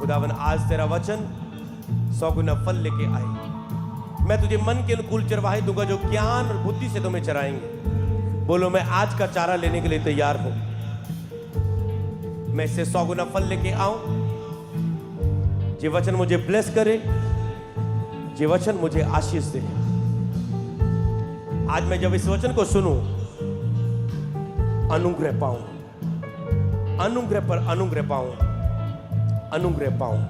खुदावन आज तेरा वचन 100 गुना फल लेके आए। मैं तुझे मन के अनुकूल चरवाहे दूंगा जो ज्ञान और बुद्धि से तुम्हें चराएंगे। बोलो मैं आज का चारा लेने के लिए तैयार हूं। मैं इससे 100 गुना फल लेके आऊं। ये वचन मुझे ब्लेस करे, ये वचन मुझे आशीष दे। आज मैं जब इस वचन को सुनूं अनुग्रह पाऊं, अनुग्रह पर अनुग्रह पाऊं, अनुग्रह पाऊं।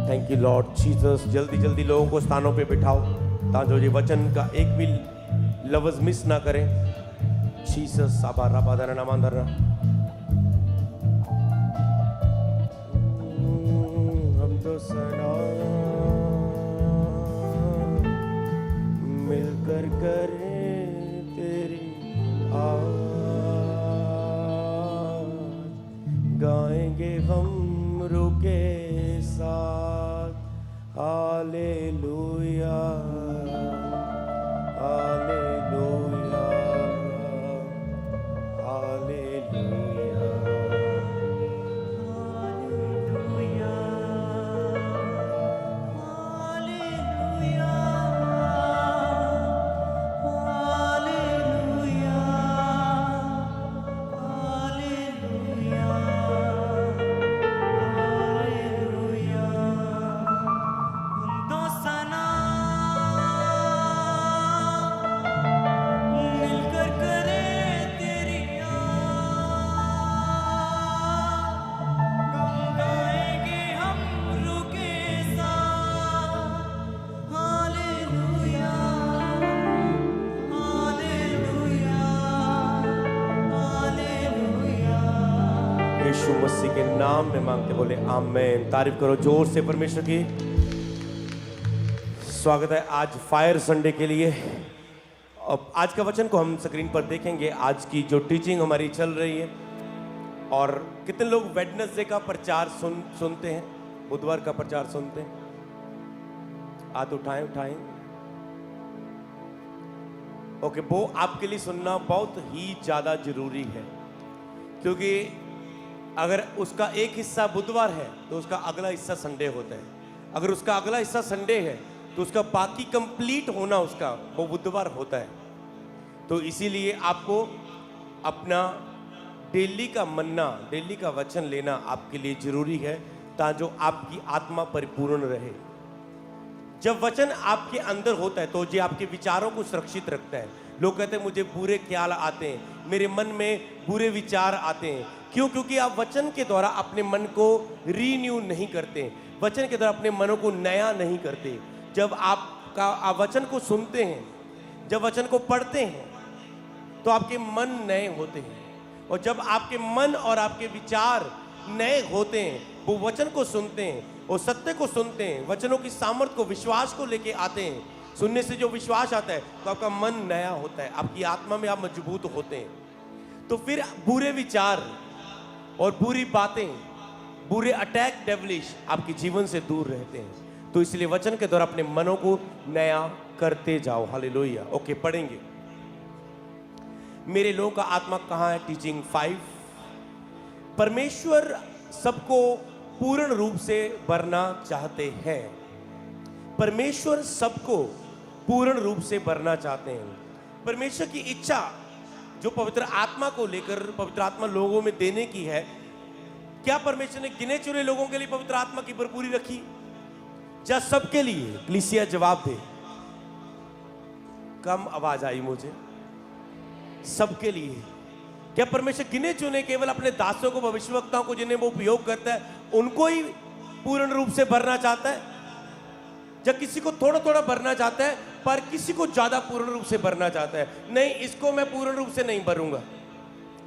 Thank you Lord Jesus. जल्दी जल्दी लोगों को स्थानों पे बिठाओ ताकि ये वचन का एक भी लफ्ज मिस ना करें। जीसस साबा राबा दरा नामा दरा। हम तो सना मिलकर करें तेरी आज, गाएंगे हम रुके साथ। हालेलुया हालेलुया हालेलुया यीशु मसीह के नाम में मांगते बोले आमेन। तारीफ करो जोर से परमेश्वर की। स्वागत है आज फायर संडे के लिए। अब आज का वचन को हम स्क्रीन पर देखेंगे। आज की जो टीचिंग हमारी चल रही है, और कितने लोग वेडनेसडे का प्रचार सुनते हैं, बुधवार का प्रचार सुनते हैं? हाथ उठाएं उठाएं। ओके, वो आपके लिए सुनना बहुत ही ज्यादा जरूरी है, क्योंकि अगर उसका एक हिस्सा बुधवार है तो उसका अगला हिस्सा संडे होता है। अगर उसका अगला हिस्सा संडे है तो उसका बाकी कंप्लीट होना उसका वो बुधवार होता है। तो इसीलिए आपको अपना डेली का मन्ना, डेली का वचन लेना आपके लिए जरूरी है, ताकि जो आपकी आत्मा परिपूर्ण रहे। जब वचन आपके अंदर होता है तो ये आपके विचारों को सुरक्षित रखता है। लोग कहते हैं मुझे बुरे ख्याल आते हैं, मेरे मन में बुरे विचार आते हैं। क्यों? क्योंकि आप वचन के द्वारा अपने मन को रीन्यू नहीं करते, वचन के द्वारा अपने मनों को नया नहीं करते। जब आप वचन को सुनते हैं, जब वचन को पढ़ते हैं, तो आपके मन नए होते हैं। और जब आपके मन और आपके विचार नए होते हैं, वो वचन को सुनते हैं और सत्य को सुनते हैं, वचनों की सामर्थ्य को, विश्वास को लेके आते हैं। सुनने से जो विश्वास आता है तो आपका मन नया होता है, आपकी आत्मा में आप मजबूत होते हैं। तो फिर बुरे विचार और बुरी बातें, बुरे अटैक डेवलिश आपके जीवन से दूर रहते हैं। तो इसलिए वचन के द्वारा अपने मनों को नया करते जाओ। हालेलुया। ओके, पढ़ेंगे। मेरे लोगों का आत्मा कहाँ है? टीचिंग 5। परमेश्वर सबको पूर्ण रूप से भरना चाहते हैं। परमेश्वर सबको पूर्ण रूप से भरना चाहते हैं। परमेश्वर की इच्छा जो पवित्र आत्मा को लेकर पवित्र आत्मा लोगों में देने की है, क्या परमेश्वर ने गिने चुने लोगों के लिए पवित्र आत्मा की भरपूरी रखी? क्या सबके लिए? कलीसिया जवाब दे। कम आवाज आई मुझे। सबके लिए। क्या परमेश्वर गिने चुने केवल अपने दासों को, भविष्यवक्ताओं को, जिन्हें वो उपयोग करता है, उनको ही पूर्ण रूप से भरना चाहता है? जब किसी को थोड़ा थोड़ा भरना चाहता है, पर किसी को ज्यादा पूर्ण रूप से भरना चाहता है। नहीं, इसको मैं पूर्ण रूप से नहीं भरूंगा,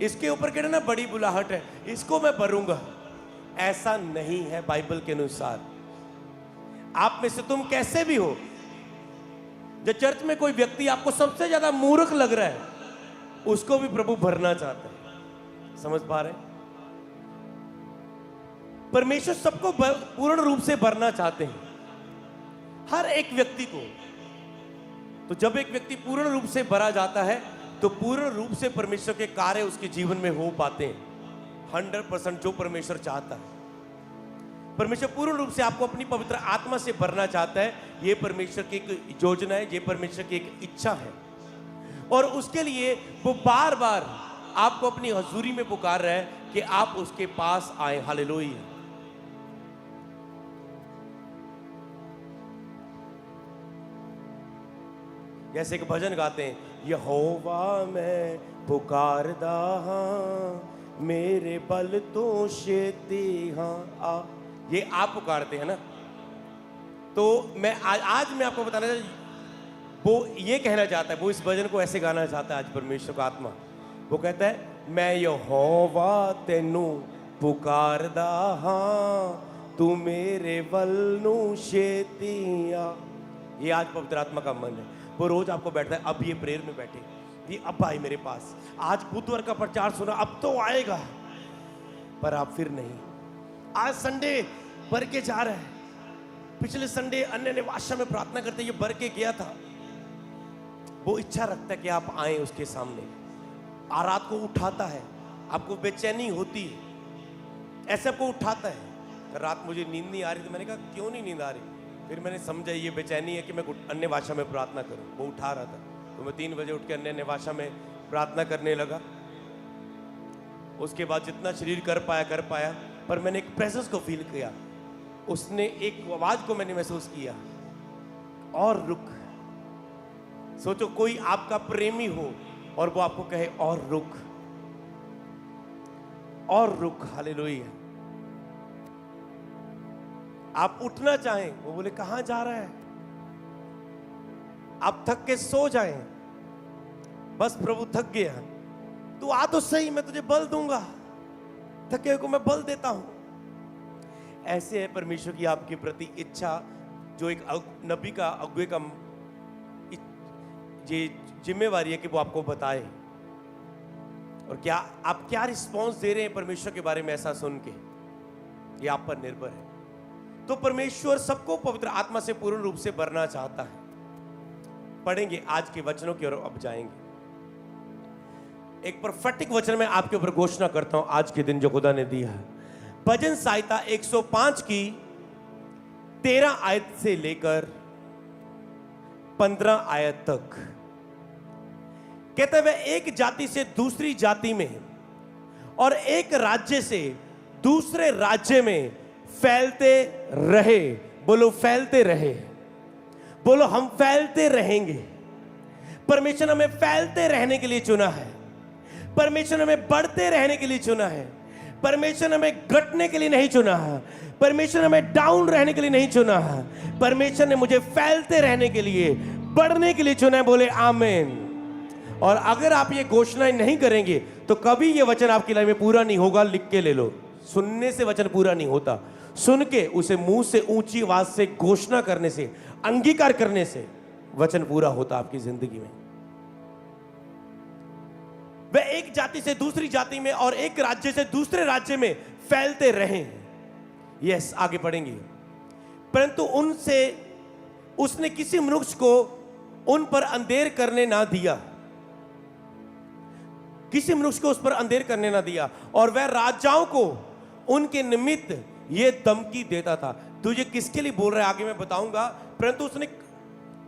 इसके ऊपर कहना ना बड़ी बुलाहट है, इसको मैं भरूंगा। ऐसा नहीं है बाइबल के अनुसार। आप में से तुम कैसे भी हो, जब चर्च में कोई व्यक्ति आपको सबसे ज्यादा मूर्ख लग रहा है, उसको भी प्रभु भरना चाहता है। समझ पा रहे? परमेश्वर सबको पूर्ण रूप से भरना चाहते हैं, हर एक व्यक्ति को। तो जब एक व्यक्ति पूर्ण रूप से भरा जाता है तो पूर्ण रूप से परमेश्वर के कार्य उसके जीवन में हो पाते हैं। 100% जो परमेश्वर चाहता है। परमेश्वर पूर्ण रूप से आपको अपनी पवित्र आत्मा से भरना चाहता है। ये परमेश्वर की एक योजना है, ये परमेश्वर की एक इच्छा है, और उसके लिए वो बार बार आपको अपनी हजूरी में पुकार रहा है कि आप उसके पास आए। हालेलुया। जैसे एक भजन गाते हैं, यहोवा मैं पुकारदा हां, मेरे बल तो शेती हां आ। ये आप पुकारते हैं ना। तो मैं आज मैं आपको बताना वो ये कहना चाहता है, वो इस भजन को ऐसे गाना चाहता है आज परमेश्वर का आत्मा। वो कहता है, मैं यहोवा तेनू पुकारदा हां, तू मेरे बल नू शेती आ। ये आज पवित्र आत्मा का मन है। वो रोज आपको बैठता है, अब ये प्रेयर में बैठे, ये अब आए मेरे पास, आज बुधवार का प्रचार सुना, अब तो आएगा, पर आप फिर नहीं। आज संडे भर के जा रहा है, पिछले संडे अन्य भाषा में प्रार्थना करते ये भर के गया था। वो इच्छा रखता है कि आप आए उसके सामने, रात को उठाता है, आपको बेचैनी होती है, ऐसे आपको उठाता है। रात मुझे नींद नहीं आ रही, तो मैंने कहा क्यों नहीं नींद आ रही? फिर मैंने समझा ये बेचैनी है कि मैं अन्य भाषा में प्रार्थना करूं। वो उठा रहा था, तो मैं 3 बजे उठ के अन्य भाषा में प्रार्थना करने लगा। उसके बाद जितना शरीर कर पाया, पर मैंने एक प्रेजेंस को फील किया। उसने एक आवाज को मैंने महसूस किया, और रुक। सोचो कोई आपका प्रेमी हो और वो आपको कहे और रुक, और रुक। हालेलुया। आप उठना चाहें, वो बोले कहां जा रहा है? आप थक के सो जाएं, बस प्रभु थक गया, तू आ तो सही, मैं तुझे बल दूंगा, थके को मैं बल देता हूं। ऐसे है परमेश्वर की आपके प्रति इच्छा, जो एक नबी का, अगुवे का ये जिम्मेवारी है कि वो आपको बताए। और क्या आप क्या रिस्पॉन्स दे रहे हैं परमेश्वर के बारे में ऐसा सुन के, ये आप पर निर्भर है। तो परमेश्वर सबको पवित्र आत्मा से पूर्ण रूप से भरना चाहता है। पढ़ेंगे आज के वचनों की ओर अब जाएंगे। एक प्रोफेटिक वचन में आपके ऊपर घोषणा करता हूं आज के दिन जो खुदा ने दिया है। भजन संहिता 105 की 13 आयत से लेकर 15 आयत तक कहते हुए, एक जाति से दूसरी जाति में और एक राज्य से दूसरे राज्य में फैलते रहे। बोलो फैलते रहे, बोलो हम फैलते रहेंगे। परमेश्वर हमें फैलते रहने के लिए चुना है, परमेश्वर हमें बढ़ते रहने के लिए चुना है, परमेश्वर हमें घटने के लिए नहीं चुना है, परमेश्वर हमें डाउन रहने के लिए नहीं चुना है, परमेश्वर ने मुझे फैलते रहने के लिए, बढ़ने के लिए चुना है। बोले आमीन। और अगर आप ये घोषणा नहीं करेंगे तो कभी ये वचन आपकी लाइफ में पूरा नहीं होगा। लिख के ले लो, सुनने से वचन पूरा नहीं होता, सुन के उसे मुंह से ऊंची आवाज से घोषणा करने से, अंगीकार करने से वचन पूरा होता आपकी जिंदगी में। वे एक जाति से दूसरी जाति में और एक राज्य से दूसरे राज्य में फैलते रहे। यस, आगे पढ़ेंगे। परंतु उनसे उसने किसी मनुष्य को उन पर अंधेर करने ना दिया, किसी मनुष्य को उस पर अंधेर करने ना दिया, और वह राजाओं को उनके निमित्त ये धमकी देता था। तो ये किसके लिए बोल रहा है आगे मैं बताऊंगा। परंतु उसने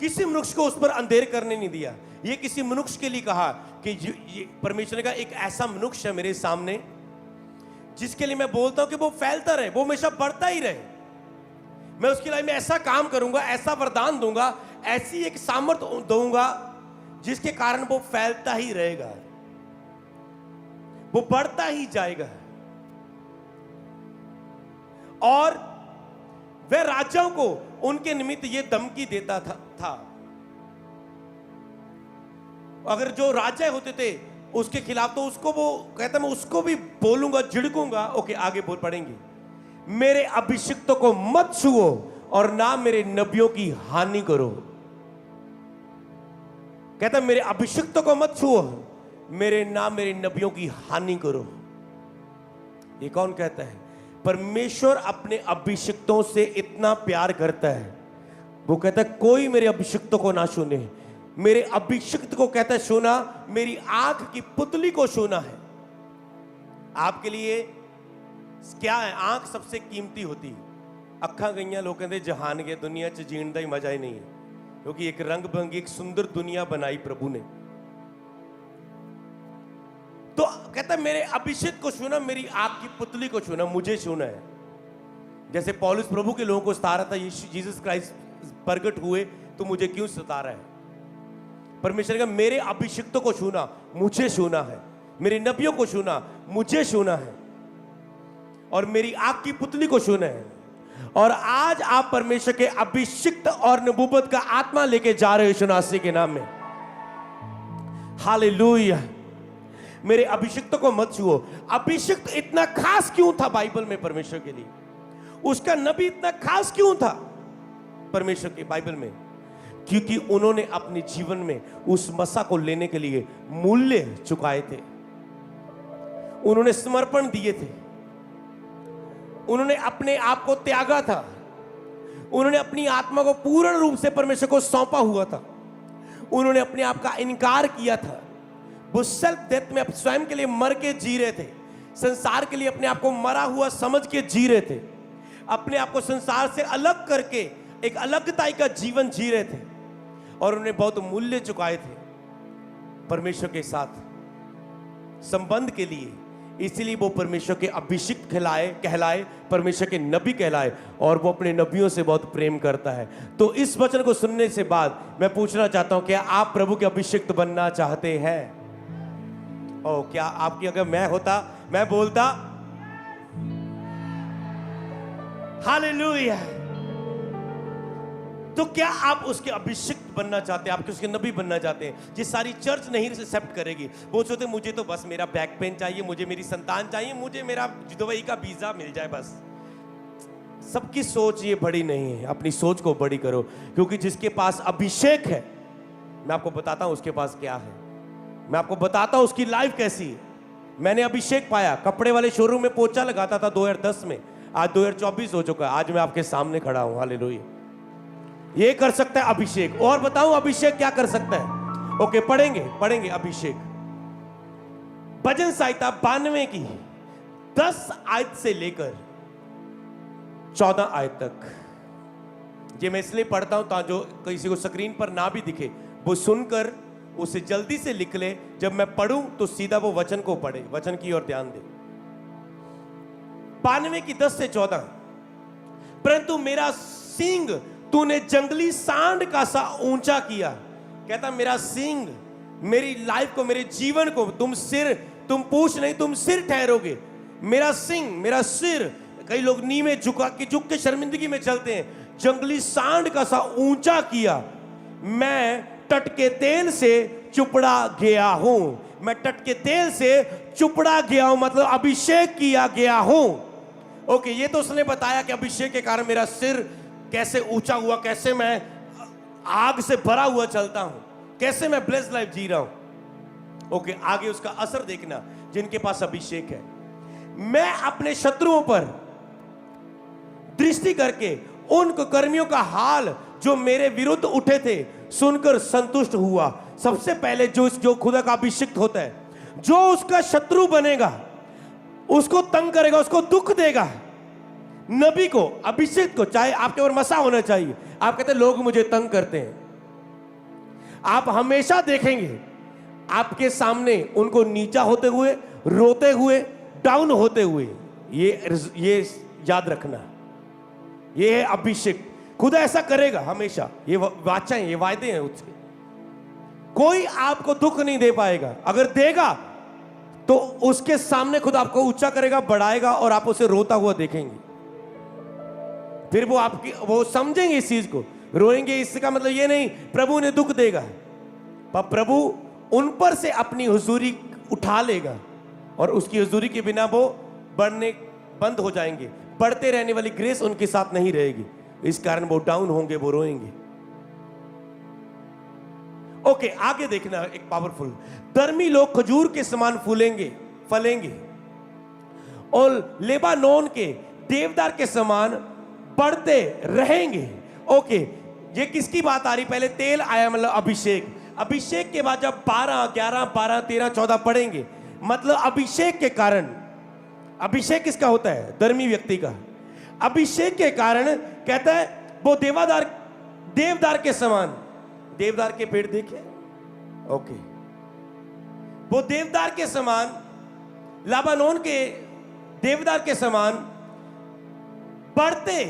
किसी मनुष्य को उस पर अंधेर करने नहीं दिया। ये किसी मनुष्य के लिए कहा कि ये परमेश्वर ने कहा एक ऐसा मनुष्य है मेरे सामने जिसके लिए मैं बोलता हूं कि वो फैलता रहे, वो हमेशा बढ़ता ही रहे। मैं उसकी लाइफ में ऐसा काम करूंगा, ऐसा वरदान दूंगा, ऐसी एक सामर्थ्य दूंगा जिसके कारण वो फैलता ही रहेगा, वो बढ़ता ही जाएगा। और वह राजाओं को उनके निमित्त ये धमकी देता था। अगर जो राजा होते थे उसके खिलाफ, तो उसको वो कहता मैं उसको भी बोलूंगा, झिड़कूंगा। ओके, आगे बोल पढ़ेंगे। मेरे अभिषिक्तों को मत छुओ और ना मेरे नबियों की हानि करो। कहता मेरे अभिषिक्तों को मत छुओ, मेरे नबियों की हानि करो। ये कौन कहता है? परमेश्वर अपने अभिषिक्तों से इतना प्यार करता है, वो कहता है कोई मेरे अभिषिक्तों को ना सुने। मेरे अभिषिक्त को कहता है सुना, मेरी आंख की पुतली को सुना है। आपके लिए क्या है? आंख सबसे कीमती होती है। ਅੱਖਾਂ ਗਈਆਂ ਲੋਕਾਂ ਦੇ ਜਹਾਨ के दुनिया च जीण ਦਾ ਹੀ ਮਜ਼ਾ ਹੀ ਨਹੀਂ ਹੈ क्योंकि एक रंग बिरंगी एक सुंदर दुनिया बनाई प्रभु ने। तो कहता है मेरे अभिषेक को छूना, मेरी आग की पुतली को छूना, मुझे छूना है। जैसे पौलुस प्रभु के लोगों को सता रहा था, जीसस क्राइस्ट प्रकट हुए तो मुझे क्यों सता रहा है। परमेश्वर का मेरे अभिषिक्तों को छूना, मुझे छूना है, मेरे नबियों को छूना, मुझे छूना है, और मेरी आग की पुतली को छूना है। और आज आप परमेश्वर के अभिषिक्त और नबूवत का आत्मा लेके जा रहे हो यीशु मसीह के नाम में। हालेलुया। मेरे अभिषिक्त को मत छुओ। अभिषिक्त इतना खास क्यों था बाइबल में परमेश्वर के लिए? उसका नबी इतना खास क्यों था परमेश्वर के बाइबल में? क्योंकि उन्होंने अपने जीवन में उस मसा को लेने के लिए मूल्य चुकाए थे, उन्होंने समर्पण दिए थे, उन्होंने अपने आप को त्यागा था, उन्होंने अपनी आत्मा को पूर्ण रूप से परमेश्वर को सौंपा हुआ था, उन्होंने अपने आप का इनकार किया था। वो सेल्फ डेथ में स्वयं के लिए मर के जी रहे थे, संसार के लिए अपने आप को मरा हुआ समझ के जी रहे थे, अपने आप को संसार से अलग करके एक अलगताई का जीवन जी रहे थे, और उन्होंने बहुत मूल्य चुकाए थे परमेश्वर के साथ संबंध के लिए। इसीलिए वो परमेश्वर के अभिषिक्त कहलाए, परमेश्वर के नबी कहलाए, और वो अपने नबियों से बहुत प्रेम करता है। तो इस वचन को सुनने से बाद मैं पूछना चाहता हूं, क्या आप प्रभु के अभिषिक्त बनना चाहते हैं? ओ, क्या आपकी अगर मैं होता, मैं बोलता हालेलुया। तो क्या आप उसके अभिषिक्त बनना चाहते हैं? आप उसके नबी बनना चाहते हैं? जिस सारी चर्च नहीं एक्सेप्ट करेगी, वो सोचते मुझे तो बस मेरा बैक पेन चाहिए, मुझे मेरी संतान चाहिए, मुझे मेरा दुबई का वीजा मिल जाए बस। सबकी सोच ये बड़ी नहीं है, अपनी सोच को बड़ी करो, क्योंकि जिसके पास अभिषेक है, मैं आपको बताता हूं उसके पास क्या है, मैं आपको बताता हूं उसकी लाइफ कैसी है। मैंने अभिषेक पाया, कपड़े वाले शोरूम में पोछा लगाता था 2010 में, आज 2024 हो चुका है, आज मैं आपके सामने खड़ा हूं। हालेलुया। ये कर सकता है अभिषेक। और बताऊं अभिषेक क्या कर सकता है? ओके, पढ़ेंगे अभिषेक। भजन संहिता 92 की 10 आयत से लेकर 14 आयत तक, ये मैं इसलिए पढ़ता हूं ताकि जो किसी को स्क्रीन पर ना भी दिखे वो सुनकर उसे जल्दी से लिख ले, जब मैं पढ़ूं तो सीधा वो वचन को पढ़े, वचन की ओर ध्यान दे। 92 की 10 से 14। परंतु मेरा सींग तूने जंगली सांड का सा ऊंचा किया। कहता मेरा सींग, मेरी लाइफ को, मेरे जीवन को, तुम पूछ नहीं, तुम सिर ठहरोगे। मेरा सींग, मेरा सिर, कई लोग नी में झुक के शर्मिंदगी में चलते हैं। जंगली सांड का सा ऊंचा किया, मैं तट के तेल से चुपड़ा गया हूं। मैं तट के तेल से चुपड़ा गया हूं, मतलब अभिषेक किया गया हूं। ओके, ये तो उसने बताया कि अभिषेक के कारण मेरा सिर कैसे ऊंचा हुआ, कैसे मैं आग से भरा हुआ चलता हूं, कैसे मैं ब्लेस्ड लाइफ जी रहा हूं। ओके, आगे उसका असर देखना। जिनके पास अभिषेक है, मैं अपने शत्रुओं पर दृष्टि करके उन कर्मियों का हाल जो मेरे विरुद्ध उठे थे सुनकर संतुष्ट हुआ। सबसे पहले जो खुदा का अभिषिक्त होता है, जो उसका शत्रु बनेगा, उसको तंग करेगा, उसको दुख देगा, नबी को, अभिषेक को, चाहे आपके ऊपर मसा होना चाहिए। आप कहते हैं लोग मुझे तंग करते हैं, आप हमेशा देखेंगे आपके सामने उनको नीचा होते हुए, रोते हुए, डाउन होते हुए। ये याद रखना, ये है अभिषेक। खुदा ऐसा करेगा हमेशा, ये वाचाएं, ये वायदे हैं उसके। कोई आपको दुख नहीं दे पाएगा, अगर देगा तो उसके सामने खुद आपको ऊंचा करेगा, बढ़ाएगा, और आप उसे रोता हुआ देखेंगे। फिर वो समझेंगे इस चीज को, रोएंगे। इसका मतलब ये नहीं प्रभु ने दुख देगा, पर प्रभु उन पर से अपनी हुजूरी उठा लेगा, और उसकी हुजूरी के बिना वो बढ़ने बंद हो जाएंगे। बढ़ते रहने वाली ग्रेस उनके साथ नहीं रहेगी, इस कारण वो डाउन होंगे, वो रोएंगे। ओके, आगे देखना एक पावरफुल। धर्मी लोग खजूर के समान फलेंगे, और लेबानोन के देवदार के समान बढ़ते रहेंगे। ओके, ये किसकी बात आ रही? पहले तेल आया, मतलब अभिषेक। अभिषेक के बाद जब 12, 11, 12, 13, 14 पढ़ेंगे, मतलब अभिषेक के कारण। अभिषेक किसका होता है? धर्मी व्यक्ति का। अभिषेक के कारण कहता है वो देवदार के समान। देवदार के पेड़ देखे? ओके, वो देवदार के समान, लबानोन के देवदार के समान बढ़ते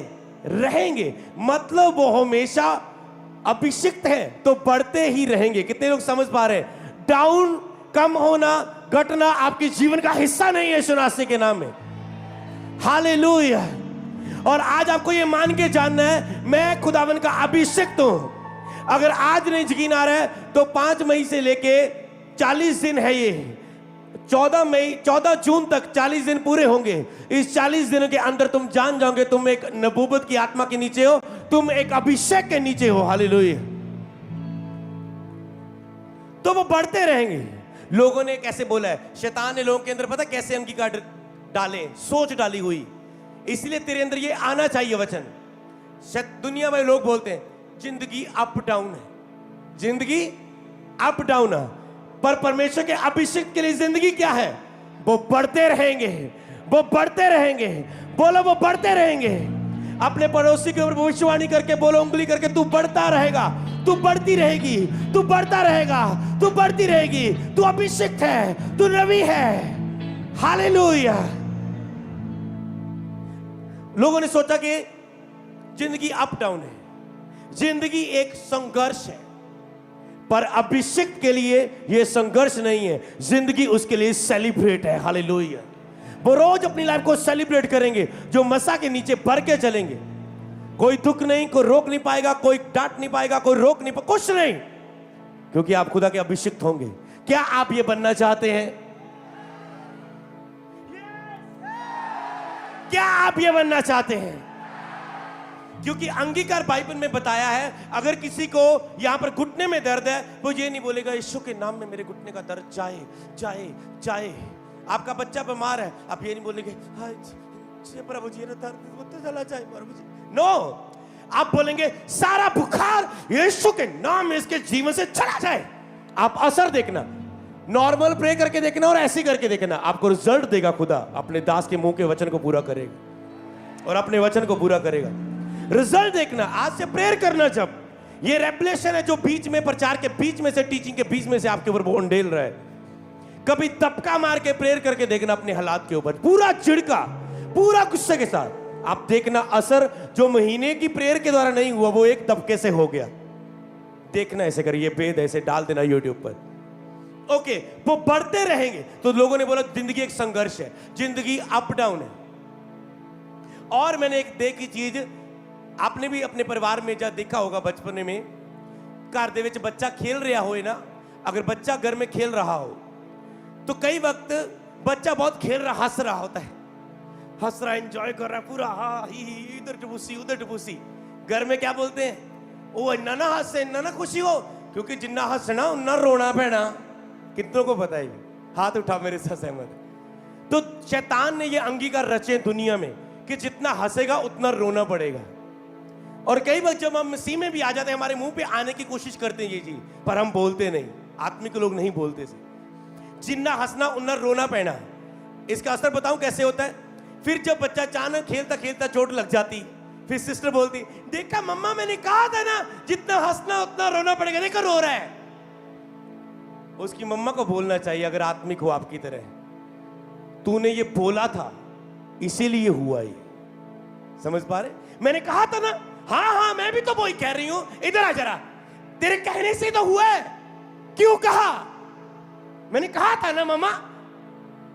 रहेंगे। मतलब वो हमेशा अभिषिक्त है तो बढ़ते ही रहेंगे। कितने लोग समझ पा रहे हैं? डाउन, कम होना, घटना आपके जीवन का हिस्सा नहीं है यीशु मसीह के नाम में। हालेलुया। और आज आपको ये मान के जानना है, मैं खुदावन का अभिषिक्त हूं। अगर आज नहीं यकीन आ रहा है तो 5 मई से लेके 40 दिन है, ये 14 जून तक 40 दिन पूरे होंगे। इस 40 दिनों के अंदर तुम जान जाओगे तुम एक नबूवत की आत्मा के नीचे हो, तुम एक अभिषेक के नीचे हो। हालेलुया। तो वो बढ़ते रहेंगे। लोगों ने कैसे बोला है, शैतान ने लोगों के अंदर पता कैसे अंगीकार डाले, सोच डाली हुई। इसलिए तेरे अंदर ये आना चाहिए वचन। दुनिया में लोग बोलते हैं जिंदगी अप डाउन है, जिंदगी अप डाउन है, पर परमेश्वर के अभिषेक के लिए जिंदगी क्या है? वो बढ़ते रहेंगे, वो बढ़ते रहेंगे। बोलो वो बढ़ते रहेंगे। अपने पड़ोसी के ऊपर भविष्यवाणी करके बोलो, उंगली करके, तू बढ़ता रहेगा, तू बढ़ती रहेगी, तू बढ़ता रहेगा, तू बढ़ती रहेगी, तू अभिषेक है, तू नबी है। हालेलुया। लोगों ने सोचा कि जिंदगी अप डाउन है, जिंदगी एक संघर्ष है, पर अभिषेक के लिए यह संघर्ष नहीं है, जिंदगी उसके लिए सेलिब्रेट है। हालेलुया। वो रोज अपनी लाइफ को सेलिब्रेट करेंगे, जो मसा के नीचे भर के चलेंगे। कोई दुख नहीं, कोई रोक नहीं पाएगा, कोई डांट नहीं पाएगा, कोई रोक नहीं पाएगा, कुछ नहीं, क्योंकि आप खुदा के अभिषिक्त होंगे। क्या आप ये बनना चाहते हैं? क्या आप ये बनना चाहते हैं? क्योंकि अंगीकार बाइबल में बताया है, अगर किसी को यहां पर घुटने में दर्द है, वो ये नहीं बोलेगा यीशु के नाम में मेरे घुटने का दर्द जाए जाए जाए। आपका बच्चा बीमार है, आप ये नहीं बोलेंगे प्रभु जी दर्द चला जाए प्रभु जी। नो, आप बोलेंगे सारा बुखार यीशु के नाम में इसके जीवन से चला जाए। आप असर देखना, नॉर्मल प्रे करके देखना और ऐसे करके देखना, आपको रिजल्ट देगा। खुदा अपने दास के मुंह के वचन को पूरा करेगा और अपने वचन को पूरा करेगा। रिजल्ट देखना। आज से प्रेयर करना। जब ये रेवलेशन है जो बीच में, प्रचार के बीच में से, टीचिंग के बीच में से आपके ऊपर वो उंडेल रहा है, कभी तबका मार के प्रेयर करके देखना अपने हालात के ऊपर, पूरा चिड़का, पूरा गुस्से के साथ। आप देखना असर जो महीने की प्रेयर के द्वारा नहीं हुआ, वो एक तबके से हो गया। देखना, ऐसे करिए, वेद ऐसे डाल देना यूट्यूब पर। ओके, वो बढ़ते रहेंगे। तो लोगों ने बोला जिंदगी एक संघर्ष है, जिंदगी अप डाउन है। और मैंने एक देखी चीज, आपने भी अपने परिवार में जब देखा होगा बचपन में, घर दे विच बच्चा खेल रहा हो ना, अगर बच्चा घर में खेल रहा हो तो कई वक्त बच्चा बहुत खेल रहा, हंस रहा होता है, हंस रहा, एंजॉय कर रहा है पूरा, हाँ ही इधर टपूसी उधर टपूसी। घर में क्या बोलते हैं? ओ इन्ना ना हंसे, इन्ना ना खुशी हो, क्योंकि जिन्ना हंसना उन्ना रोना पैना। कितनों को पता है? हाथ उठा मेरे साथ सहमत। तो शैतान ने ये अंगीकार रचे दुनिया में कि जितना हंसेगा उतना रोना पड़ेगा। और कई बार जब हम मसीह में भी आ जाते हैं, हमारे मुंह पे आने की कोशिश करते हैं ये चीज, पर हम बोलते नहीं। आत्मिक लोग नहीं बोलते से, जिन्ना हंसना उन्ना रोना पैना। इसका असर बताऊं कैसे होता है? फिर जब बच्चा अचानक खेलता खेलता चोट लग जाती, फिर सिस्टर बोलती, देखा मम्मा मैंने कहा था ना जितना हंसना उतना रोना पड़ेगा, देखो रो रहा है। उसकी मम्मा को बोलना चाहिए, अगर आत्मिक हो आपकी तरह, तूने ये बोला था इसीलिए हुआ ये। समझ पा रहे? मैंने कहा था ना, हाँ हाँ मैं भी तो वही कह रही हूं, इधर आ जरा, तेरे कहने से तो हुआ है। क्यों कहा? मैंने कहा था ना मम्मा,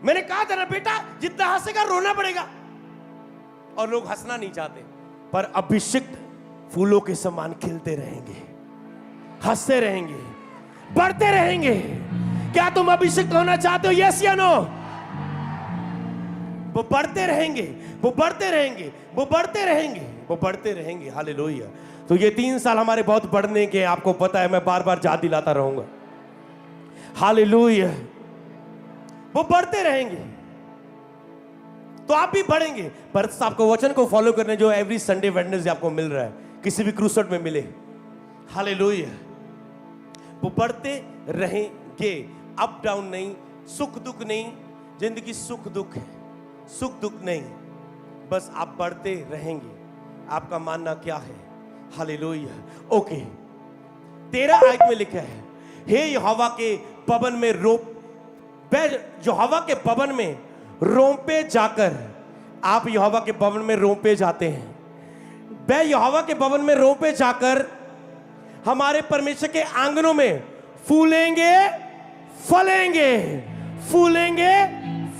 मैंने कहा था ना बेटा, जितना हंसेगा रोना पड़ेगा। और लोग हंसना नहीं चाहते, पर अभिषिक्त फूलों के समान खिलते रहेंगे, हंसते रहेंगे, बढ़ते रहेंगे। क्या तुम अभिषिक्त होना चाहते हो? यस या नो? वो बढ़ते रहेंगे, वो बढ़ते रहेंगे, वो बढ़ते रहेंगे, वो बढ़ते रहेंगे। हालेलुया। तो ये 3 साल हमारे बहुत बढ़ने के, आपको पता है, मैं बार बार याद दिलाता रहूंगा। हालेलुया। वो बढ़ते रहेंगे तो आप भी बढ़ेंगे। पर आपको वचन को फॉलो करने जो एवरी संडे वेडनेसडे आपको मिल रहा है, किसी भी क्रूसेड में मिले। हालेलुया। वो बढ़ते रहेंगे, अप डाउन नहीं, सुख दुख नहीं। जिंदगी सुख दुख है, सुख दुख नहीं, बस आप बढ़ते रहेंगे। आपका मानना क्या है? हालेलुया। ओके, 13 आयत में लिखा है, हे यहोवा के भवन में यहोवा के भवन में रोंपे जाकर, आप यहोवा के भवन में रोंपे जाते हैं, वह यहोवा के भवन में रोंपे जाकर हमारे परमेश्वर के आंगनों में फूलेंगे फलेंगे, फूलेंगे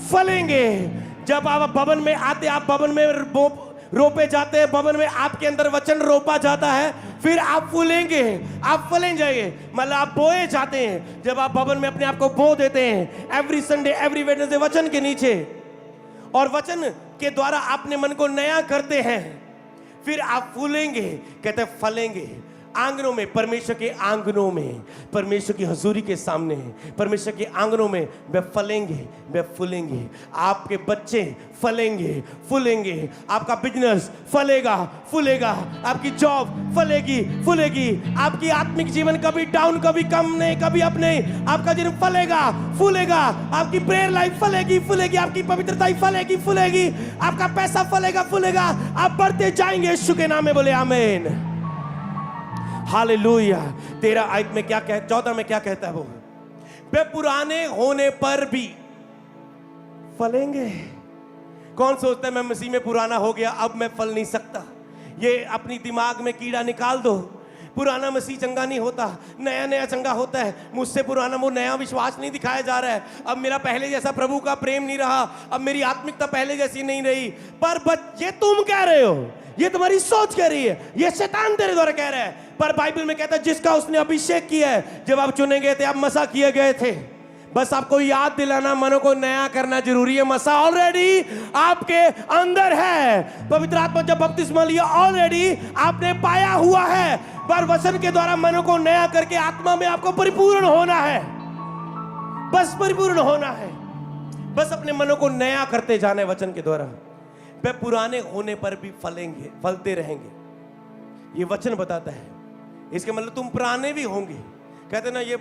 फलेंगे। जब आप भवन में आते, आप भवन में रोपे जाते हैं, भवन में आपके अंदर वचन रोपा जाता है, फिर आप फूलेंगे, आप फलें जाएंगे, मतलब आप बोए जाते हैं। जब आप भवन में अपने आप को बो देते हैं एवरी संडे एवरी वेडनेसडे वचन के नीचे, और वचन के द्वारा अपने मन को नया करते हैं, फिर आप फूलेंगे, कहते फलेंगे। आंगनों में, परमेश्वर के आंगनों में, परमेश्वर की हजूरी के सामने, परमेश्वर के आंगनों में वे फलेंगे, वे फूलेंगे। आपके बच्चे फलेंगे फूलेंगे, आपका बिजनेस फलेगा फूलेगा, आपकी जॉब फलेगी फूलेगी, आपकी आत्मिक जीवन कभी डाउन कभी कम नहीं, कभी अप नहीं, आपका जीवन फलेगा फूलेगा, आपकी प्रेयर लाइफ फलेगी फूलेगी, आपकी पवित्रता फलेगी फूलेगी, आपका पैसा फलेगा फूलेगा, आप बढ़ते जाएंगे यीशु के नाम में। बोले आमीन, हालेलुया। 13 आयत में क्या कह, 14 में क्या कहता है वो, वे पुराने होने पर भी फलेंगे। कौन सोचता है मैं मसीह में पुराना हो गया, अब मैं फल नहीं सकता? ये अपनी दिमाग में कीड़ा निकाल दो। पुराना मसीह चंगा नहीं होता, नया नया चंगा होता है। मुझसे पुराना वो नया विश्वास नहीं दिखाया जा रहा है। अब मेरा पहले जैसा प्रभु का प्रेम नहीं रहा, अब मेरी आत्मिकता पहले जैसी नहीं रही। पर ये तुम कह रहे हो, ये तुम्हारी सोच कह रही है, ये शैतान तेरे द्वारा कह रहा है। पर बाइबल में कहता है जिसका उसने अभिषेक किया है, जब आप चुने गए थे, आप मसा किए गए थे। बस आपको याद दिलाना, मनों को नया करना जरूरी है। मसा ऑलरेडी आपके अंदर है। पवित्र आत्मा जब बपतिस्मा लिया, ऑलरेडी आपने पाया हुआ है। पर वचन के द्वारा मनों को नया करके आत्मा में आपको परिपूर्ण होना है, बस परिपूर्ण होना है, बस अपने मनों को नया करते जाना है वचन के द्वारा। वे पुराने होने पर भी फलेंगे, फलते रहेंगे, ये वचन बताता है। इसके मतलब तुम पुराने भी होंगे। कहते ना ये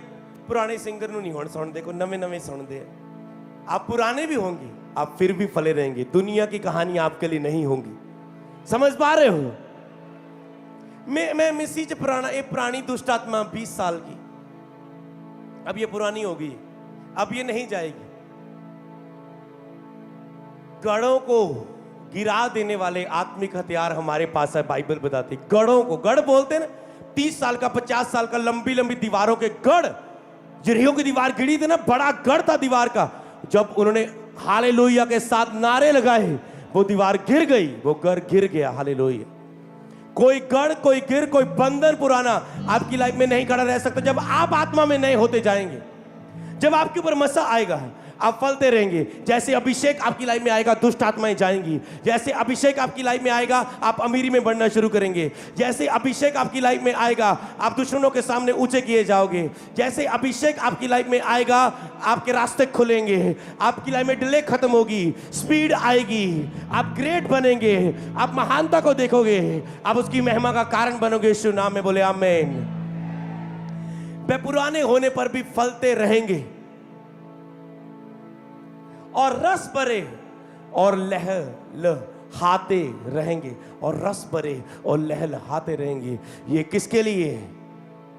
पुराने सिंगर नहीं होने सुन, देखो नवे नवे सुन दे। आप पुराने भी होंगे, आप फिर भी फले रहेंगे। दुनिया की कहानी आपके लिए नहीं होंगी। समझ पा रहे हो? मैं मिसी च पुराना, एक पुरानी दुष्ट आत्मा 20 साल की, अब ये पुरानी होगी, अब ये नहीं जाएगी। गढ़ों को गिरा देने वाले आत्मिक हथियार हमारे पास है। बाइबल बताती, गढ़ों को, गढ़ बोलते ना, 30 साल का 50 साल का लंबी लंबी दीवारों के गढ़। यरीहो की दीवार गिरी थी ना, बड़ा गढ़ था दीवार का। जब उन्होंने हालेलुया के साथ नारे लगाए, वो दीवार गिर गई, वो गढ़ गिर गया। हालेलुया। कोई गढ़, कोई गिर, कोई बंधन पुराना आपकी लाइफ में नहीं खड़ा रह सकता। जब आप आत्मा में नए होते जाएंगे, जब आपके ऊपर मसा आएगा, आप फलते रहेंगे। जैसे अभिषेक आपकी लाइफ में आएगा, दुष्ट आत्माएं जाएंगी। जैसे अभिषेक आपकी लाइफ में आएगा, आप अमीरी में बढ़ना शुरू करेंगे। जैसे अभिषेक आपकी लाइफ में आएगा, आप दुश्मनों के सामने ऊंचे किए जाओगे। जैसे अभिषेक आपकी लाइफ में आएगा, आपके रास्ते खुलेंगे, आपकी लाइफ में डिले खत्म होगी, स्पीड आएगी, आप ग्रेट बनेंगे, आप महानता को देखोगे, आप उसकी महिमा का कारण बनोगे। यीशु नाम में बोले आमीन। वे पुराने होने पर भी फलते रहेंगे और रस भरे और लहलहाते रहेंगे, और रस भरे और लहलहाते रहेंगे। ये किसके लिए?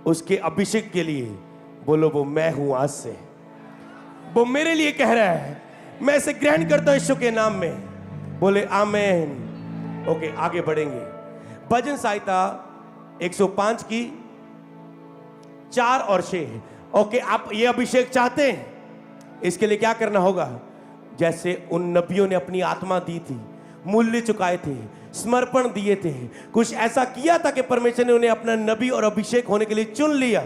उसके अभिषेक के लिए। बोलो वो मैं हूं आज से। वो मेरे लिए कह रहा है, मैं इसे ग्रहण करता हूं यीशु के नाम में। बोले आमीन। ओके, आगे बढ़ेंगे। भजन संहिता 105 की 4 और 6। ओके, आप ये अभिषेक चाहते हैं, इसके लिए क्या करना होगा? जैसे उन नबियों ने अपनी आत्मा दी थी, मूल्य चुकाए थे, समर्पण दिए थे, कुछ ऐसा किया था कि परमेश्वर ने उन्हें अपना नबी और अभिषेक होने के लिए चुन लिया।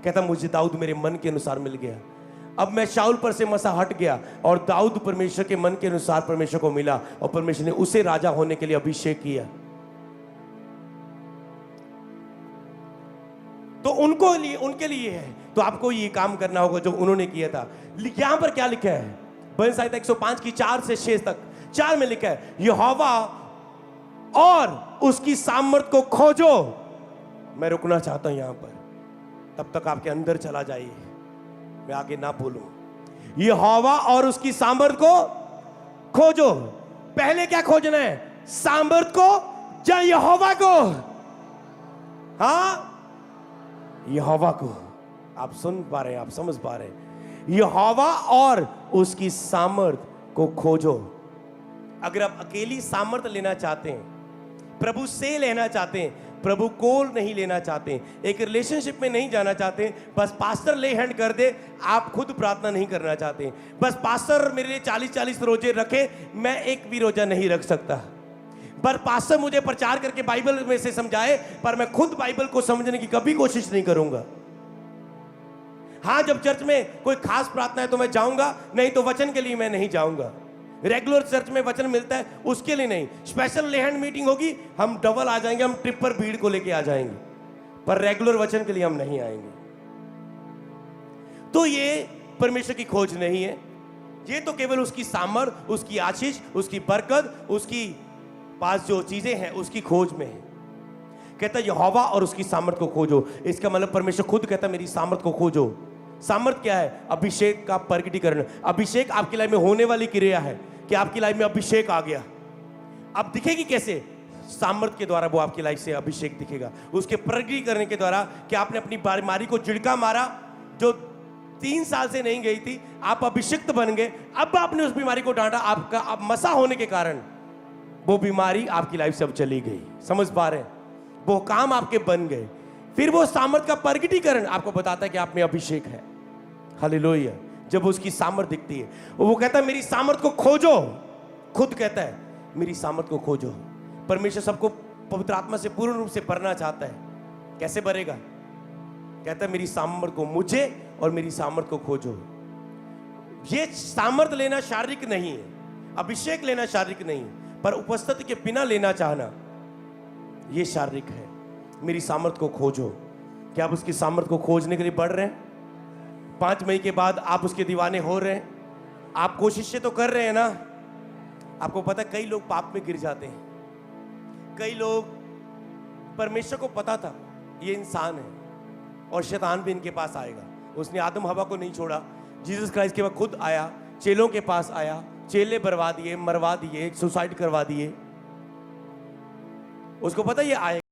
कहता मुझे दाऊद मेरे मन के अनुसार मिल गया। अब मैं शाऊल पर से मसा हट गया और दाऊद परमेश्वर के मन के अनुसार परमेश्वर को मिला, और परमेश्वर ने उसे राजा होने के लिए अभिषेक किया। तो उनके लिए है, तो आपको ये काम करना होगा जो उन्होंने किया था। यहां पर क्या लिखा है? भजन संहिता 105 की 4 से 6 तक। 4 में लिखा है, यहोवा और उसकी सामर्थ को खोजो। मैं रुकना चाहता हूं यहां पर, तब तक आपके अंदर चला जाइए, मैं आगे ना बोलूं। यहोवा और उसकी सामर्थ को खोजो, पहले क्या खोजना है? सामर्थ को या यहोवा को? हाँ, यहोवा को। आप सुन पा रहे हैं, आप समझ पा रहे हैं? यहोवा और उसकी सामर्थ को खोजो। अगर आप अकेली सामर्थ लेना चाहते हैं, प्रभु से लेना चाहते हैं, प्रभु को नहीं लेना चाहते हैं, एक रिलेशनशिप में नहीं जाना चाहते, बस पास्टर ले हैंड कर दे, आप खुद प्रार्थना नहीं करना चाहते, बस पास्टर मेरे लिए 40-40 रोजे रखे, मैं एक भी रोजा नहीं रख सकता, पर पास्टर मुझे प्रचार करके बाइबल में से समझाए, पर मैं खुद बाइबल को समझने की कभी कोशिश नहीं करूंगा। हाँ, जब चर्च में कोई खास प्रार्थना है तो मैं जाऊंगा, नहीं तो वचन के लिए मैं नहीं जाऊंगा। रेगुलर चर्च में वचन मिलता है उसके लिए नहीं। स्पेशल ले हैंड मीटिंग होगी, हम डबल आ जाएंगे, हम ट्रिप पर भीड़ को लेके आ जाएंगे, पर रेगुलर वचन के लिए हम नहीं आएंगे। तो ये परमेश्वर की खोज नहीं है, ये तो केवल उसकी सामर्थ, उसकी आशीष, उसकी बरकत, उसकी पास जो चीजें हैं उसकी खोज में है। कहता है यहोवा और उसकी सामर्थ को खोजो। इसका मतलब परमेश्वर खुद कहता है मेरी सामर्थ को खोजो। सामर्थ क्या है? अभिषेक का प्रकटीकरण। अभिषेक आपकी लाइफ में होने वाली क्रिया है कि आपकी लाइफ में अभिषेक आ गया। अब दिखेगी कैसे? सामर्थ के द्वारा वो आपकी लाइफ से अभिषेक दिखेगा, उसके प्रकटीकरण के द्वारा कि आपने अपनी बीमारी को झिड़का मारा जो 3 साल से नहीं गई थी, आप अभिषिक्त बन गए, अब आपने उस बीमारी को डांटा, आपका अब मसा होने के कारण वो बीमारी आपकी लाइफ से अब चली गई। समझ पा रहे हैं? वो काम आपके बन गए। फिर वो सामर्थ का प्रकटीकरण आपको बताता है कि आप में अभिषेक है। हालेलुया। जब उसकी सामर्थ दिखती है, वो कहता है मेरी सामर्थ को खोजो। खुद कहता है मेरी सामर्थ को खोजो। परमेश्वर सबको पवित्र आत्मा से पूर्ण रूप से भरना चाहता है। कैसे भरेगा? कहता है मेरी सामर्थ को, मुझे और मेरी सामर्थ को खोजो। ये सामर्थ लेना शारीरिक नहीं है, अभिषेक लेना शारीरिक नहीं है, पर उपस्थिति के बिना लेना चाहना ये शारीरिक है। मेरी सामर्थ को खोजो। क्या आप उसकी सामर्थ को खोजने के लिए बढ़ रहे हैं? 5 मई के बाद आप उसके दीवाने हो रहे हैं? आप कोशिशें तो कर रहे हैं ना? आपको पता है कई लोग पाप में गिर जाते हैं, कई लोग, परमेश्वर को पता था ये इंसान है और शैतान भी इनके पास आएगा। उसने आदम हवा को नहीं छोड़ा, जीसस क्राइस्ट के बाद खुद आया, चेलों के पास आया, चेले बरवा दिए, मरवा दिए, सुसाइड करवा दिए। उसको पता ये आएगा।